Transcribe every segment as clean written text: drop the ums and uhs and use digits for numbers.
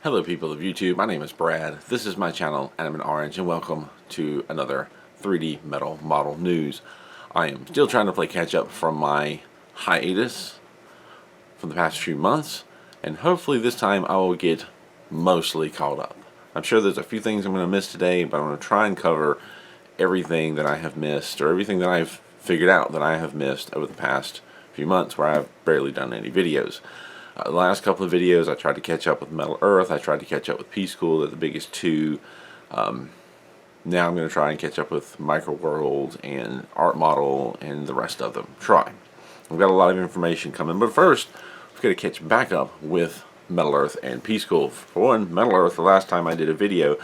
Hello people of YouTube, my name is Brad, this is my channel Anime Orange, and welcome to another 3D metal model news. I am still trying to play catch up from my hiatus from the past few months, and hopefully this time I will get mostly caught up. I'm sure there's a few things I'm going to miss today, but I'm going to try and cover everything that I have missed, or everything that I've figured out that I have missed over the past few months where I've barely done any videos. The last couple of videos I tried to catch up with Metal Earth, I tried to catch up with P-School, they're the biggest two. Now I'm going to try and catch up with Microworld and Art Model and the rest of them. We've got a lot of information coming, but first we've got to catch back up with Metal Earth and P-School. For one, Metal Earth, the last time I did a video,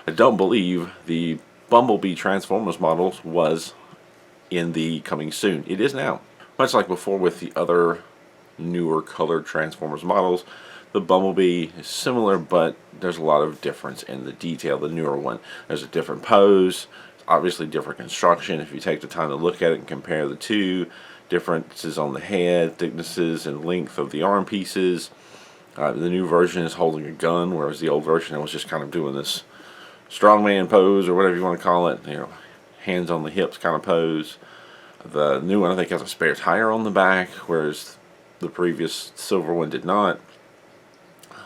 I don't believe the Bumblebee Transformers models was in the coming soon. It is now. Much like before with the other newer colored Transformers models, the Bumblebee is similar, but there's a lot of difference in the detail. The newer one, there's a different pose, obviously different construction. If you take the time to look at it and compare the two, differences on the head, thicknesses and length of the arm pieces. The new version is holding a gun, whereas the old version was just kind of doing this strongman pose, or whatever you want to call it, hands on the hips kind of pose. The new one I think has a spare tire on the back, whereas the previous silver one did not.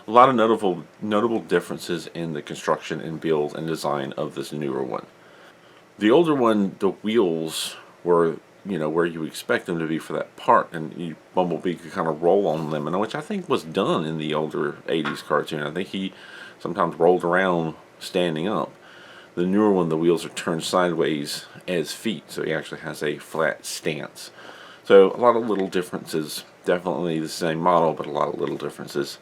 A lot of notable differences in the construction and build and design of this newer one. The older one, the wheels were, where you expect them to be for that part, and Bumblebee could kind of roll on them, and which I think was done in the older 80s cartoon. I think he sometimes rolled around standing up. The newer one, the wheels are turned sideways as feet, so he actually has a flat stance. So a lot of little differences. Definitely the same model, but a lot of little differences.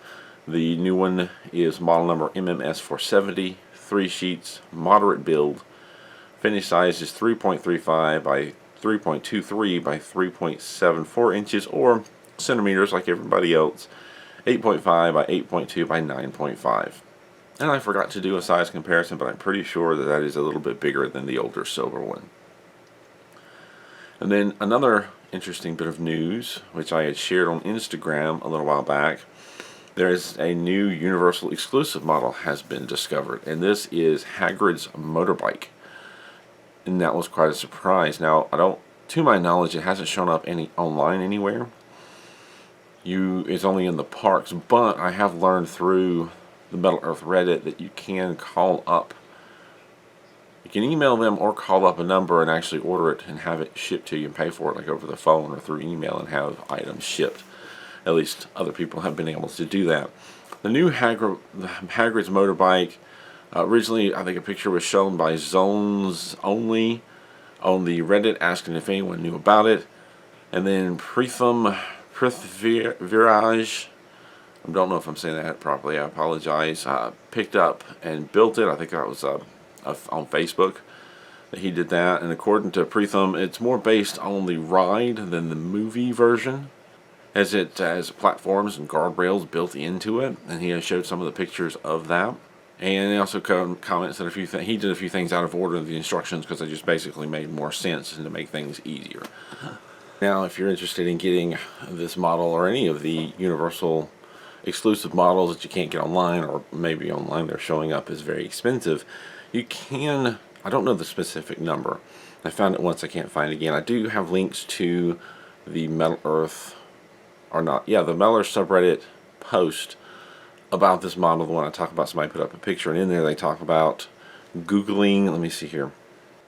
The new one is model number MMS470, 3 sheets, moderate build. Finish size is 3.35 by 3.23 by 3.74 inches, or centimeters like everybody else, 8.5 by 8.2 by 9.5. And I forgot to do a size comparison, but I'm pretty sure that that is a little bit bigger than the older silver one. And then another interesting bit of news, which I had shared on Instagram a little while back. There is a new Universal exclusive model has been discovered, and this is Hagrids Motorbike. And that was quite a surprise. Now, to my knowledge, it hasn't shown up online anywhere. It's only in the parks, but I have learned through the Metal Earth Reddit that you can call up. You can email them or call up a number and actually order it and have it shipped to you and pay for it, like over the phone or through email, and have items shipped. At least other people have been able to do that. The new Hagrids Motorbike, originally I think a picture was shown by Zones Only on the Reddit, asking if anyone knew about it. And then Prithviraj, I don't know if I'm saying that properly, I apologize, picked up and built it. I think that was on Facebook that he did that, and according to Pritham, it's more based on the ride than the movie version, as it has platforms and guardrails built into it, and he has showed some of the pictures of that. And he also comments that he did a few things out of order of the instructions because they just basically made more sense and to make things easier. Now, if you're interested in getting this model or any of the Universal exclusive models that you can't get online, or maybe online they're showing up as very expensive, you can, I don't know the specific number. I found it once, I can't find it again. I do have links to the Metal Earth, or not, yeah, the Metal Earth subreddit post about this model, the one I talk about. Somebody put up a picture, and in there they talk about Googling, let me see here.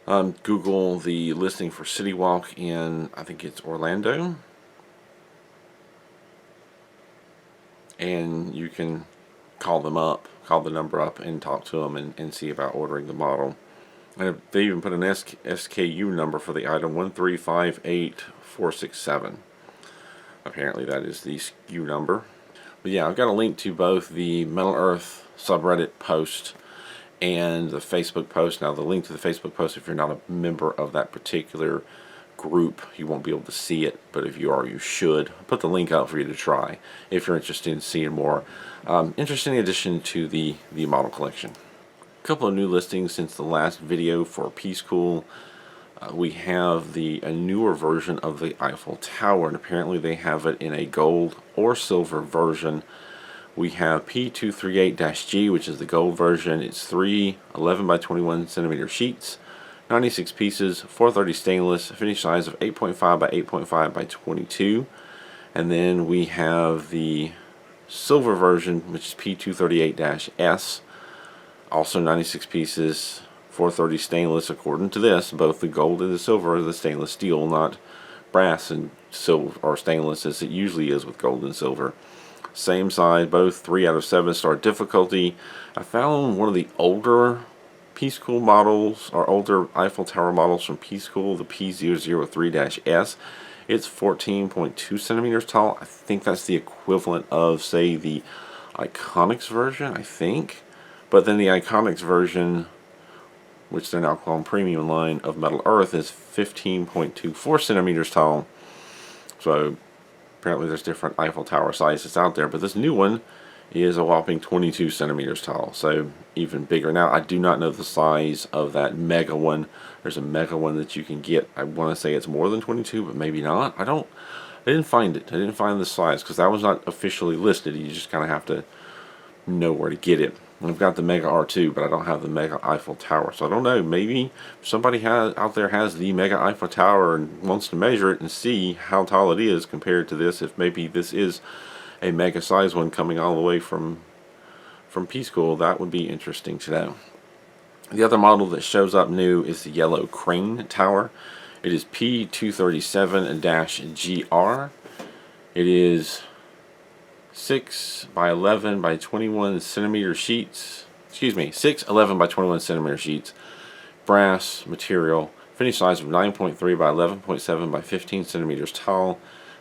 Google the listing for City Walk in, I think it's Orlando. And you can call them up, call the number up and talk to them and see about ordering the model. And they even put an SKU number for the item, 1358467. Apparently that is the SKU number. But yeah, I've got a link to both the Metal Earth subreddit post and the Facebook post. Now, the link to the Facebook post, if you're not a member of that particular group, you won't be able to see it, but if you are, you should. I'll put the link out for you to try if you're interested in seeing more. Interesting addition to the model collection. A couple of new listings since the last video for P-School. We have a newer version of the Eiffel Tower, and apparently they have it in a gold or silver version We have P238-G, which is the gold version. It's 3 11 by 21 centimeter sheets, 96 pieces, 430 stainless, finish size of 8.5 by 8.5 by 22. And then we have the silver version, which is P238-S, also 96 pieces, 430 stainless. According to this, both the gold and the silver are the stainless steel, not brass and silver or stainless as it usually is with gold and silver. Same size, both 3 out of 7 star difficulty. I found one of the older P-School models, or older Eiffel Tower models from P-School, the P003-S. It's 14.2 centimeters tall. I think that's the equivalent of, say, the Iconics version, I think. But then the Iconics version, which they're now calling premium line of Metal Earth, is 15.24 centimeters tall. So apparently there's different Eiffel Tower sizes out there, but this new one is a whopping 22 centimeters tall, so even bigger. Now, I do not know the size of that mega one. There's a mega one that you can get. I want to say it's more than 22, but maybe not. I didn't find it. I didn't find the size because that was not officially listed. You just kind of have to know where to get it. I've got the Mega R2, but I don't have the Mega Eiffel Tower, so I don't know. Maybe somebody out there has the Mega Eiffel Tower and wants to measure it and see how tall it is compared to this. If maybe this is a mega size one coming all the way from P-School, that would be interesting to know. The other model that shows up new is the yellow crane tower. It is P237-GR. It is 6 by 11 by 21 centimeter sheets. Excuse me, 6 11 by 21 centimeter sheets. Brass material. Finish size of 9.3 by 11.7 by 15 centimeters tall.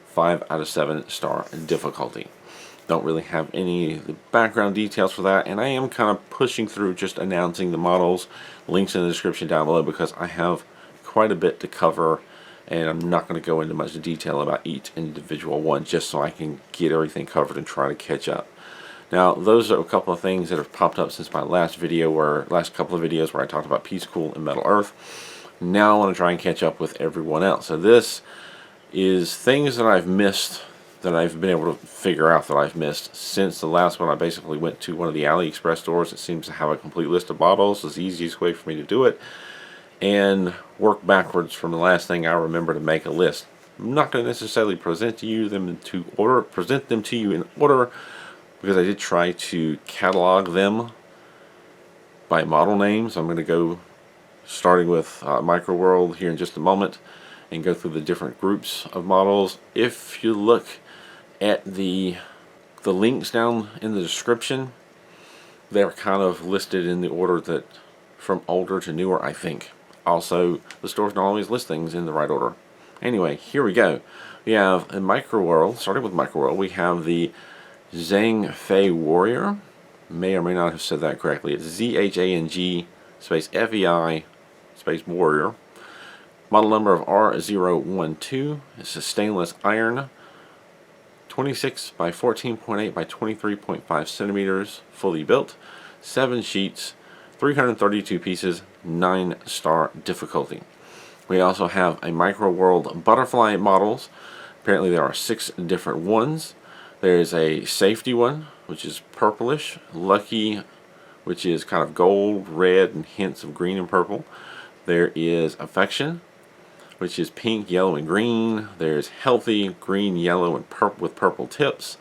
5 out of 7 star difficulty. Don't really have any of the background details for that, and I am kind of pushing through just announcing the models. Links in the description down below because I have quite a bit to cover, and I'm not going to go into much detail about each individual one just so I can get everything covered and try to catch up. Now, those are a couple of things that have popped up since my last couple of videos where I talked about P-School and Metal Earth. Now I want to try and catch up with everyone else. So this is things that I've missed, that I've been able to figure out that I've missed since the last one. I basically went to one of the AliExpress stores that seems to have a complete list of models. It's the easiest way for me to do it, and work backwards from the last thing I remember to make a list. I'm not going to necessarily present them to you in order, because I did try to catalog them by model names. I'm going to go starting with Microworld here in just a moment and go through the different groups of models. If you look at the links down in the description, they're kind of listed in the order that from older to newer, I think. Also, the stores don't always list things in the right order. Anyway, here we go. We have in Microworld, starting with Microworld, we have the Zhang Fei Warrior. May or may not have said that correctly. It's ZHANG space FEI space Warrior. Model number of R012. It's a stainless iron, 26 by 14.8 by 23.5 centimeters, fully built, 7 sheets, 332 pieces, 9 star difficulty. We also have a Microworld butterfly models. Apparently there are 6 different ones. There's a safety one, which is purplish, lucky, which is kind of gold, red, and hints of green and purple. There is affection, which is pink, yellow, and green. There's healthy, green, yellow, and purple with purple tips.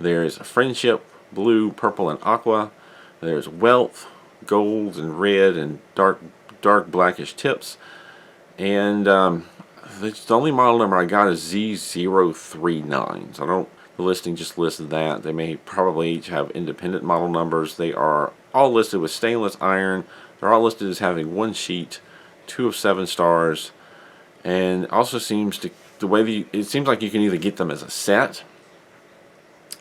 There's friendship, blue, purple, and aqua. There's wealth, gold and red, and dark blackish tips. And the only model number I got is Z039. So the listing just listed that. They may probably each have independent model numbers. They are all listed with stainless iron. They're all listed as having 1 sheet, 2 of 7 stars. And also seems to, it seems like you can either get them as a set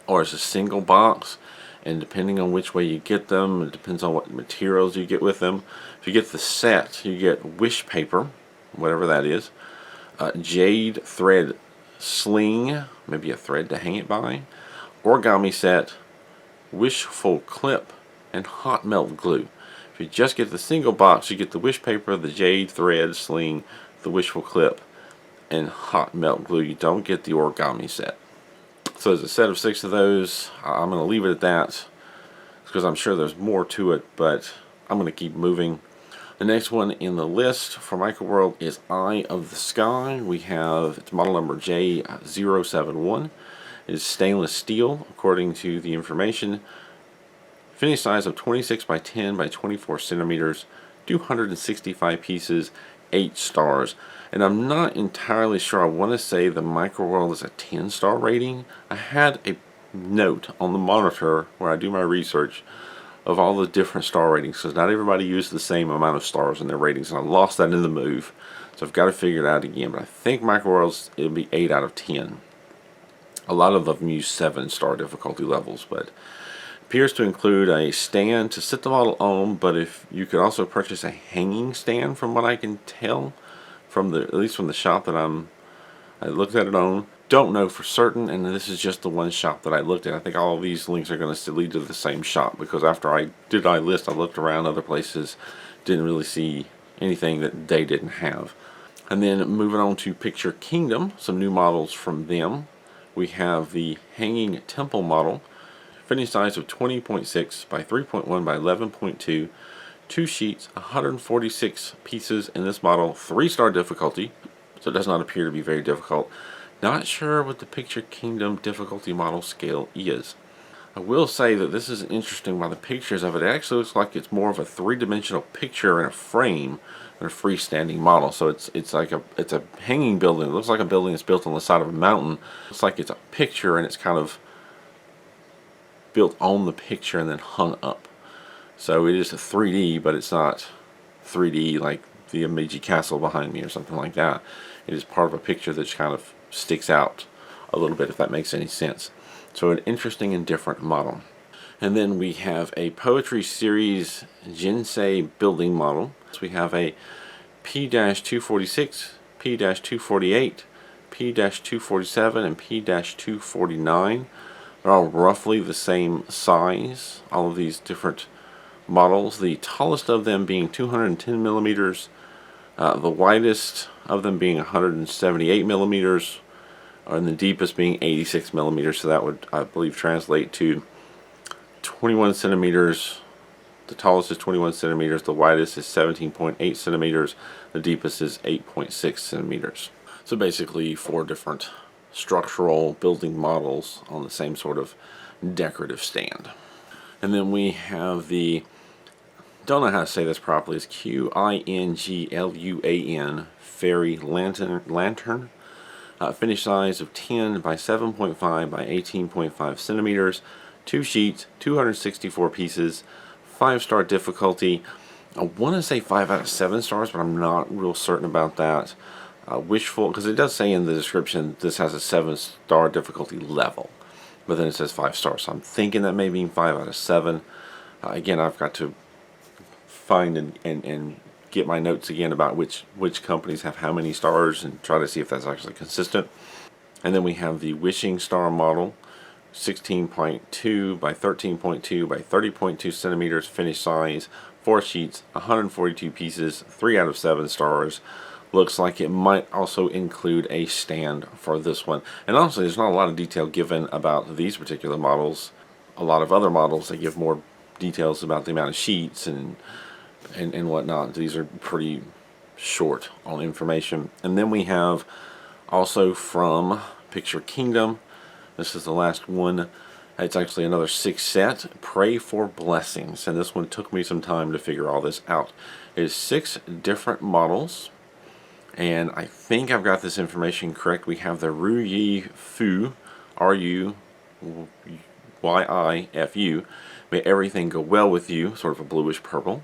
or as a single box, and depending on which way you get them, it depends on what materials you get with them. If you get the set, you get wish paper, whatever that is, jade thread sling, maybe a thread to hang it by, origami set, wishful clip, and hot melt glue. If you just get the single box, you get the wish paper, the jade thread sling, the wishful clip, and hot melt glue. You don't get the origami set. So there's a set of 6 of those. I'm going to leave it at that because I'm sure there's more to it, but I'm going to keep moving. The next one in the list for Microworld is Eye of the Sky. We have its model number J071. It is stainless steel, according to the information. Finish size of 26 by 10 by 24 centimeters, 265 pieces, 8 stars. And I'm not entirely sure. I want to say the Microworld is a 10-star rating. I had a note on the monitor where I do my research of all the different star ratings, because not everybody used the same amount of stars in their ratings, and I lost that in the move. So I've got to figure it out again. But I think Microworld's, it'll be 8 out of 10. A lot of them use 7-star difficulty levels, but appears to include a stand to sit the model on. But if you could also purchase a hanging stand, from what I can tell, from at least from the shop that I looked at it on. Don't know for certain, and this is just the one shop that I looked at. I think all of these links are going to lead to the same shop, because after I did my list, I looked around other places, didn't really see anything that they didn't have. And then moving on to Picture Kingdom, some new models from them. We have the Hanging Temple model, finish size of 20.6 by 3.1 by 11.2, 2 sheets, 146 pieces in this model, 3-star difficulty, so it does not appear to be very difficult. Not sure what the Picture Kingdom difficulty model scale is. I will say that this is interesting by the pictures of it. It actually looks like it's more of a 3-dimensional picture in a frame than a freestanding model. So it's a hanging building. It looks like a building that's built on the side of a mountain. It looks like it's a picture, and it's kind of built on the picture and then hung up. So it is a 3D, but it's not 3D like the Meiji Castle behind me or something like that. It is part of a picture that kind of sticks out a little bit, if that makes any sense. So an interesting and different model. And then we have a Poetry Series Ginsei building model. So we have a P-246, P-248, P-247, and P-249. They're all roughly the same size, all of these different models. The tallest of them being 210 millimeters, the widest of them being 178 millimeters, and the deepest being 86 millimeters. So that would, I believe, translate to 21 centimeters. The tallest is 21 centimeters, the widest is 17.8 centimeters, the deepest is 8.6 centimeters. So basically 4 different structural building models on the same sort of decorative stand. And then we have the, don't know how to say this properly, it's Quingluan Fairy Lantern. Finish size of 10 by 7.5 by 18.5 centimeters, 2 sheets, 264 pieces, 5-star difficulty. I want to say 5 out of 7 stars, but I'm not real certain about that. Wishful, because it does say in the description this has a 7-star difficulty level, but then it says 5 stars, so I'm thinking that may mean 5 out of 7. Again, I've got to find and get my notes again about which companies have how many stars and try to see if that's actually consistent. And then we have the Wishing Star model, 16.2 by 13.2 by 30.2 centimeters, finish size, 4 sheets, 142 pieces, 3 out of 7 stars. Looks like it might also include a stand for this one. And honestly, there's not a lot of detail given about these particular models. A lot of other models, they give more details about the amount of sheets and whatnot. These are pretty short on information. And then we have also from Picture Kingdom, this is the last one. It's actually another 6 set, Pray for Blessings. And this one took me some time to figure all this out. It is 6 different models. And I think I've got this information correct. We have the Ruyi Fu, R-U-Y-I-F-U, May Everything Go Well With You, sort of a bluish purple.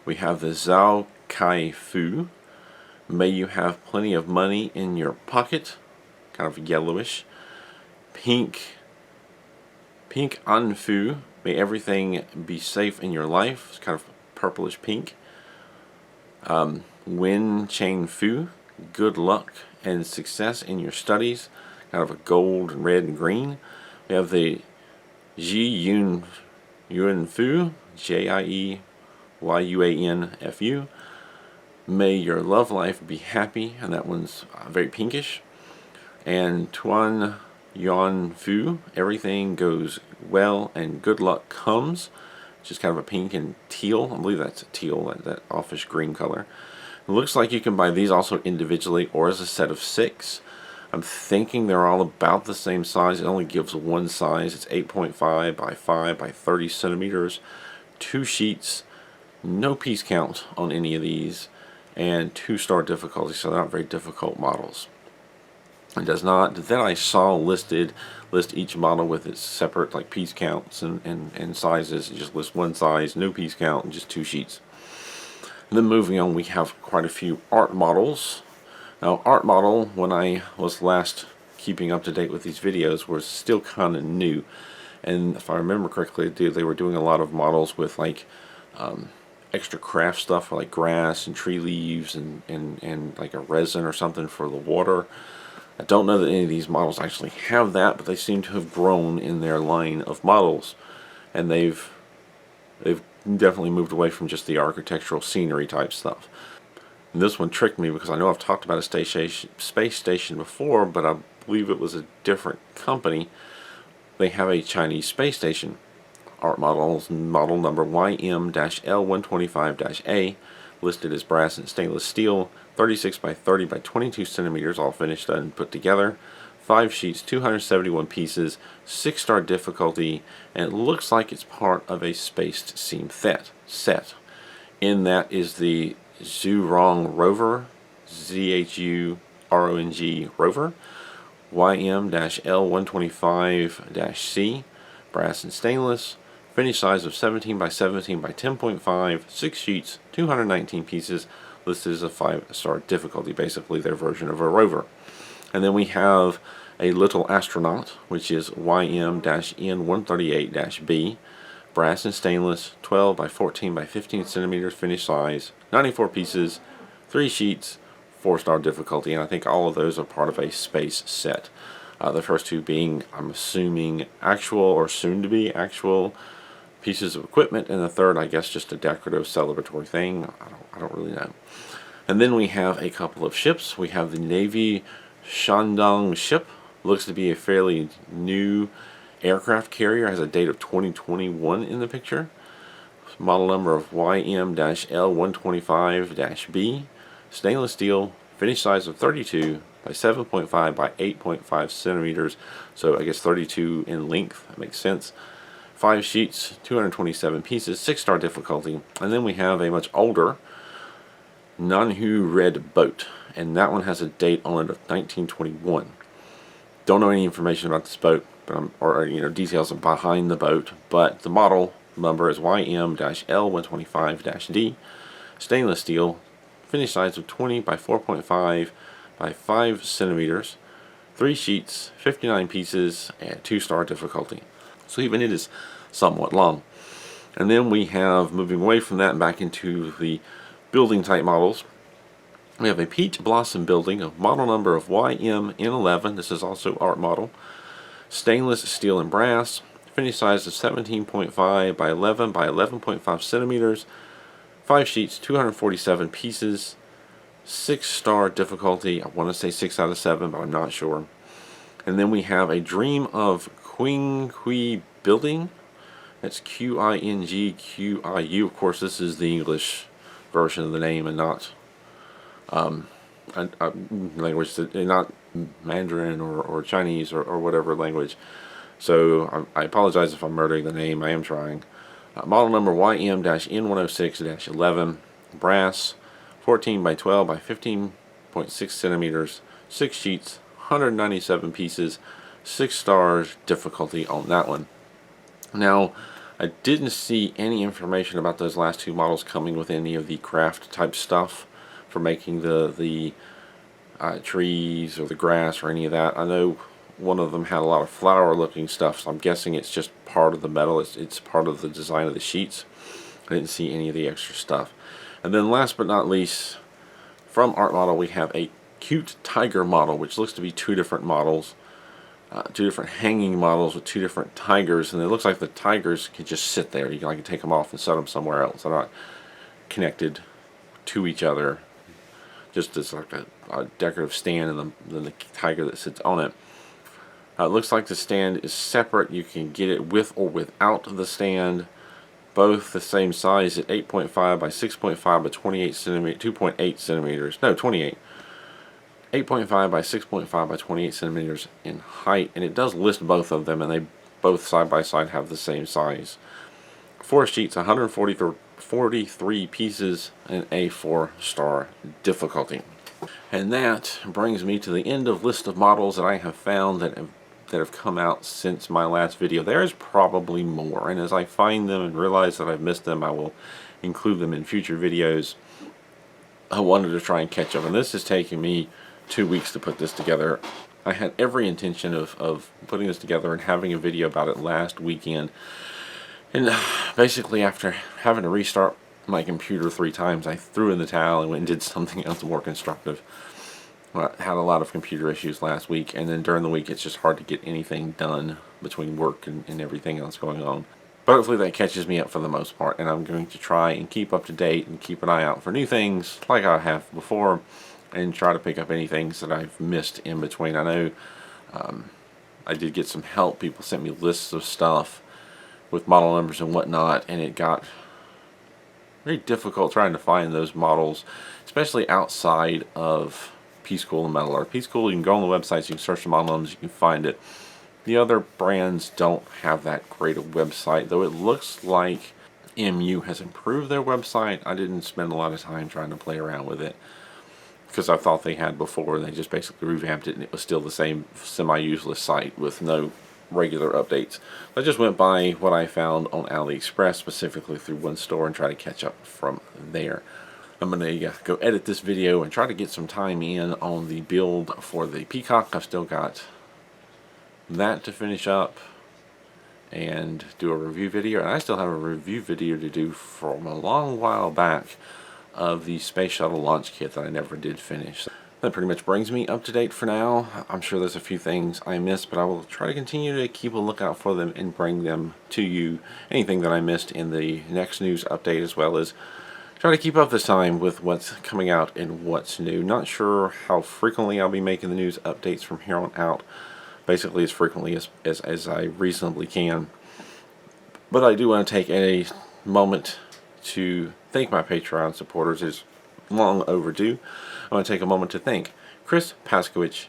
We have the Zhao Kai Fu, May You Have Plenty of Money in Your Pocket, kind of yellowish. Pink An Fu, May Everything Be Safe in Your Life, it's kind of purplish pink. Wen Chang Fu, Good Luck and Success in Your Studies, kind of a gold, red, and green. We have the Ji Yun Fu, Jieyuanfu, May Your Love Life Be Happy, and that one's very pinkish. And Tuan Yuan Fu, everything goes well and good luck comes. Just kind of a pink and teal. I believe that's a teal, that offish green color. It looks like you can buy these also individually or as a set of 6. I'm thinking they're all about the same size. It only gives one size. It's 8.5 by 5 by 30 centimeters. 2 sheets. No piece count on any of these. And 2-star difficulty, so they're not very difficult models. It does not, that I saw list each model with its separate like piece counts and sizes. It just lists one size, no piece count, and just 2 sheets. And then moving on, we have quite a few art models. Now, art model, when I was last keeping up to date with these videos, was still kind of new. And if I remember correctly, they were doing a lot of models with like extra craft stuff like grass and tree leaves and like a resin or something for the water. I don't know that any of these models actually have that, but they seem to have grown in their line of models, and they've definitely moved away from just the architectural scenery type stuff. And this one tricked me because I know I've talked about a space station before, but I believe it was a different company. They have a Chinese space station. Art models, model number YM-L125-A, listed as brass and stainless steel, 36 by 30 by 22 centimeters, all finished and put together. 5 sheets, 271 pieces, 6-star difficulty, and it looks like it's part of a spaced scene set. In that is the Zhurong rover, ZHURONG rover, YM-L125-C, brass and stainless, finish size of 17 by 17 by 10.5, 6 sheets, 219 pieces, listed as a 5-star difficulty, basically their version of a rover. And then we have a little astronaut, which is YM-N138-B, brass and stainless, 12 by 14 by 15 centimeters, finish size, 94 pieces, 3 sheets, 4-star difficulty, and I think all of those are part of a space set. The first 2 being, I'm assuming, actual or soon-to-be actual pieces of equipment, and the third, I guess, just a decorative celebratory thing. I don't really know. And then we have a couple of ships. We have the Navy Shandong Ship. Looks to be a fairly new aircraft carrier. Has a date of 2021 in the picture. Model number of YM-L125-B. Stainless steel. Finish size of 32 by 7.5 by 8.5 centimeters. So I guess 32 in length. That makes sense. 5 sheets, 227 pieces, 6-star difficulty. And then we have a much older Nanhu Red boat, and that one has a date on it of 1921. Don't know any information about this boat, but or details behind the boat, but the model number is YM-L125-D, stainless steel, finish size of 20 by 4.5 by 5 centimeters, 3 sheets, 59 pieces, and 2-star difficulty. So even it is somewhat long. And then we have, moving away from that and back into the building type models, we have a peach blossom building of model number of YM-N11. This is also art model. Stainless steel and brass. Finish size of 17.5 by 11 by 11.5 centimeters. 5 sheets, 247 pieces. 6-star difficulty. I want to say 6 out of 7, but I'm not sure. And then we have a Dream of Qingqi building. That's Qingqiu. Of course, this is the English version of the name and not language, not Mandarin or Chinese or whatever language. So I apologize if I'm murdering the name. I am trying. Model number YM-N106-11, brass, 14 by 12 by 15.6 centimeters, 6 sheets, 197 pieces, 6 stars difficulty on that one. Now, I didn't see any information about those last 2 models coming with any of the craft type stuff for making the trees or the grass or any of that. I know one of them had a lot of flower looking stuff, so I'm guessing it's just part of the metal. It's part of the design of the sheets. I didn't see any of the extra stuff. And then last but not least, from Art Model, we have a cute tiger model, which looks to be 2 different models. 2 different hanging models with 2 different tigers, and it looks like the tigers can just sit there. You can take them off and set them somewhere else. They're not connected to each other, just as like a decorative stand and then the tiger that sits on it. It looks like the stand is separate. You can get it with or without the stand. Both the same size at 8.5 by 6.5 by 28 centimeters, 2.8 centimeters, no, 28. 8.5 by 6.5 by 28 centimeters in height, and it does list both of them, and they both side by side have the same size. 4 sheets, 143 pieces, and a 4-star difficulty. And that brings me to the end of list of models that I have found that have come out since my last video. There is probably more, and as I find them and realize that I've missed them, I will include them in future videos. I wanted to try and catch up, and this is taking me 2 weeks to put this together. I had every intention of putting this together and having a video about it last weekend, and basically after having to restart my computer 3 times, I threw in the towel and went and did something else more constructive. I had a lot of computer issues last week, and then during the week it's just hard to get anything done between work and everything else going on. But hopefully that catches me up for the most part, and I'm going to try and keep up to date and keep an eye out for new things like I have before, and try to pick up any things that I've missed in between. I know I did get some help. People sent me lists of stuff with model numbers and whatnot, and it got very difficult trying to find those models, especially outside of P-School and Metal Art. P-School, you can go on the websites, you can search the model numbers, you can find it. The other brands don't have that great a website, though it looks like MU has improved their website. I didn't spend a lot of time trying to play around with it, because I thought they had before. They just basically revamped it, and it was still the same semi-useless site with no regular updates. I just went by what I found on AliExpress, specifically through one store, and try to catch up from there. I'm going to go edit this video and try to get some time in on the build for the Peacock. I've still got that to finish up and do a review video, and I still have a review video to do from a long while back of the Space Shuttle launch kit that I never did finish. That pretty much brings me up to date for now. I'm sure there's a few things I missed, but I will try to continue to keep a lookout for them and bring them to you. Anything that I missed in the next news update, as well as try to keep up this time with what's coming out and what's new. Not sure how frequently I'll be making the news updates from here on out. Basically as frequently as I reasonably can. But I do want to take a moment to thank my Patreon supporters. It's long overdue. I want to take a moment to thank Chris Paskowich,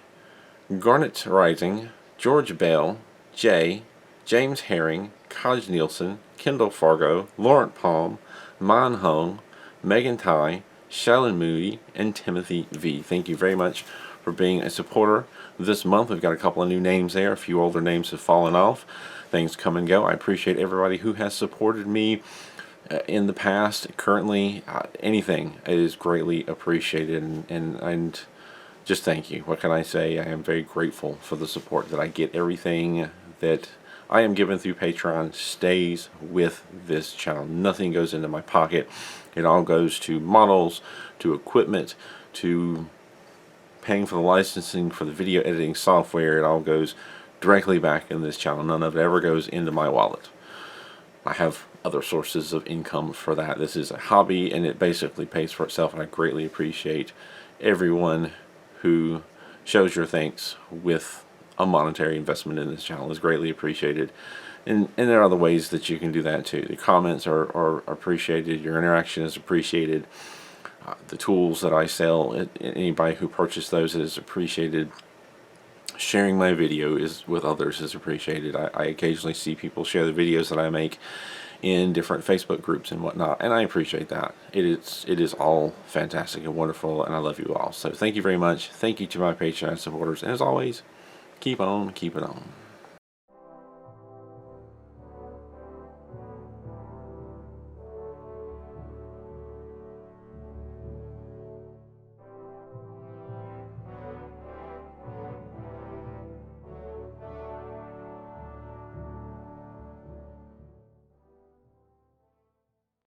Garnet Rising, George Bell, Jay, James Herring, Kaj Nielsen, Kendall Fargo, Laurent Palm, Man Hong, Megan Tai, Shallon Moody, and Timothy V. Thank you very much for being a supporter this month. We've got a couple of new names there. A few older names have fallen off. Things come and go. I appreciate everybody who has supported me in the past, currently, anything is greatly appreciated, and just thank you. What can I say? I am very grateful for the support that I get. Everything that I am given through Patreon stays with this channel. Nothing goes into my pocket. It all goes to models, to equipment, to paying for the licensing for the video editing software. It all goes directly back in this channel. None of it ever goes into my wallet. I have other sources of income for that. This is a hobby, and it basically pays for itself, and I greatly appreciate everyone who shows your thanks with a monetary investment in this channel. Is greatly appreciated. And there are other ways that you can do that too. The comments are appreciated. Your interaction is appreciated. The tools that I sell, anybody who purchased those is appreciated. Sharing my video with others is appreciated. I occasionally see people share the videos that I make in different Facebook groups and whatnot, and I appreciate that. It is all fantastic and wonderful, and I love you all. So thank you very much. Thank you to my Patreon supporters, and as always, keep on keeping on.